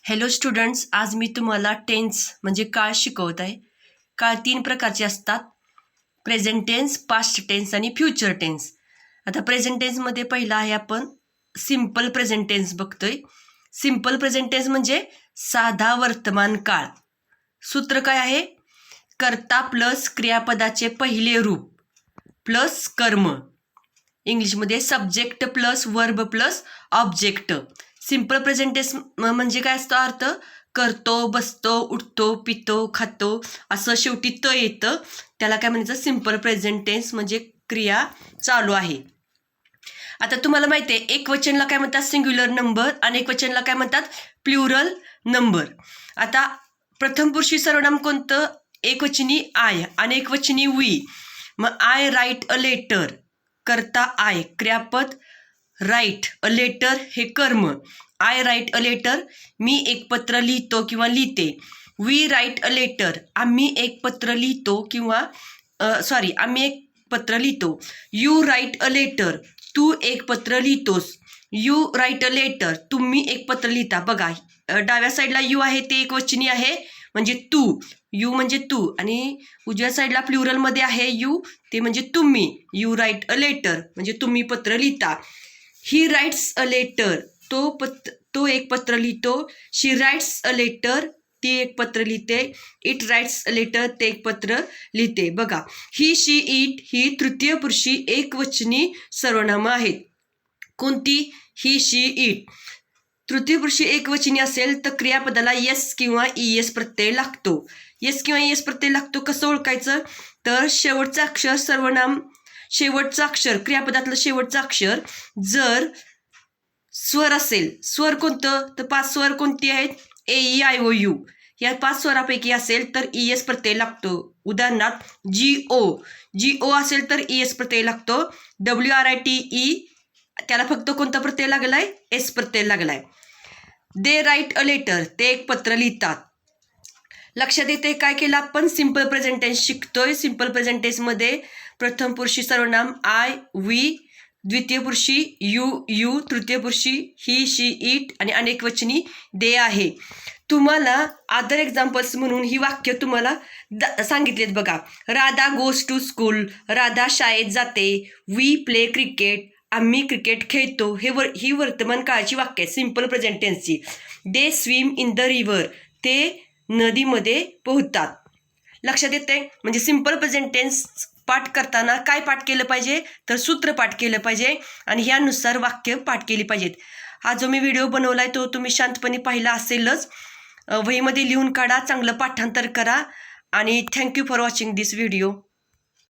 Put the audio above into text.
Hello students, आज मी तुम्हाला tense म्हणजे काळ शिकवत आहे. काळ 3 प्रकारचे असतात: प्रेझेंट टेन्स, पास्ट टेन्स आणि फ्युचर टेन्स. आता प्रेझेंट टेन्समध्ये पहिला आहे आपण सिम्पल प्रेझेंट टेन्स बघतोय. सिम्पल प्रेझेंट टेन्स म्हणजे साधा वर्तमान काळ. सूत्र काय आहे? कर्ता प्लस क्रियापदाचे पहिले रूप प्लस कर्म. इंग्लिशमध्ये subject plus verb plus object. Simple present tense म्हणजे काय असतो अर्थ? करतो, बसतो, उठतो, पितो, खातो असं शेवटी त येतं, त्याला काय म्हणायचं? सिम्पल प्रेझेंट टेन्स म्हणजे क्रिया चालू आहे. आता तुम्हाला माहिती आहे एकवचनला काय म्हणतात? Singular number. आणि एकवचनला काय म्हणतात? Plural number. आता प्रथम पुरुषी सर्वनाम कोणतं? एकवचनी आय आणि एकवचनी वी. मग आय राईट अ लेटर, करता आय, क्रियापद राईट, अ लेटर हे कर्म. आय राईट अ लेटर, मी एक पत्र लिहितो किंवा लिहिते. वी राईट अ लेटर, आम्ही एक पत्र लिहितो किंवा आम्ही एक पत्र लिहितो. यू राईट अ लेटर, तू एक पत्र लिहितोस. यू राईट अ लेटर, तुम्ही एक पत्र लिहिता. बघा डाव्या साईडला यू आहे ते एकवचनी आहे म्हणजे तू, यू म्हणजे तू, आणि उजव्या साईडला प्लुरलमध्ये आहे यू, ते म्हणजे तुम्ही. यू राईट अ लेटर म्हणजे तुम्ही पत्र लिहिता. ही राईट्स अ लेटर, तो एक पत्र लिहितो. शी राईट्स अ लेटर, ती एक पत्र लिहिते. इट राईट्स अ लेटर, ते एक पत्र लिहिते. बघा ही, शी, इट ही तृतीय पुरुषी एकवचनी सर्वनामं आहेत. कोणती? ही, शी, इट. तृतीय पुरुषी एकवचनी असेल तर क्रियापदाला यस किंवा ईएस प्रत्यय लागतो. यस किंवा ईएस प्रत्यय लागतो कसं ओळखायचं? तर शेवटचं अक्षर सर्वनाम, शेवटचं अक्षर क्रियापदातलं शेवटचं अक्षर जर स्वर असेल, स्वर कोणतं? तर 5 स्वर कोणती आहेत? ए, ई, आय, ओ, यू. या 5 स्वरापैकी असेल तर ईएस प्रत्यय लागतो. उदाहरणार्थ जी ओ असेल तर ईएस प्रत्यय लागतो. WRITE त्याला फक्त कोणता प्रत्यय लागलाय? एस प्रत्यय लागलाय. दे राईट अ लेटर, ते एक पत्र लिहितात. लक्षात येते काय केलं आपण? सिम्पल प्रेझेंट टेन्स शिकतोय. सिम्पल प्रेझेंट टेन्समध्ये प्रथम पुरुषी सर्वनाम आय, वी, द्वितीय पुरुषी यू, तृतीय पुरुषी ही, शी, इट आणि अनेकवचनी दे आहे. तुम्हाला अदर एक्झाम्पल्स म्हणून ही वाक्य तुम्हाला सांगितलेत बघा. Radha goes to school, Radha शाळेत जाते. वी प्ले क्रिकेट, आम्ही क्रिकेट खेळतो. ही वर्तमान काळाची वाक्य आहे सिम्पल प्रेझेंट टेन्सची. They swim in the river, ते नदीमध्ये पोहतात. लक्षात येते? म्हणजे सिम्पल प्रेझेंट टेन्स पाठ करताना काय पाठ केलं पाहिजे? तर सूत्र पाठ केलं पाहिजे आणि ह्यानुसार वाक्य पाठ केली पाहिजेत. हा जो मी व्हिडिओ बनवला आहे तो तुम्ही शांतपणे पाहिला असेलच. वहीमध्ये लिहून काढा, चांगलं पाठांतर करा आणि thank you for watching this video.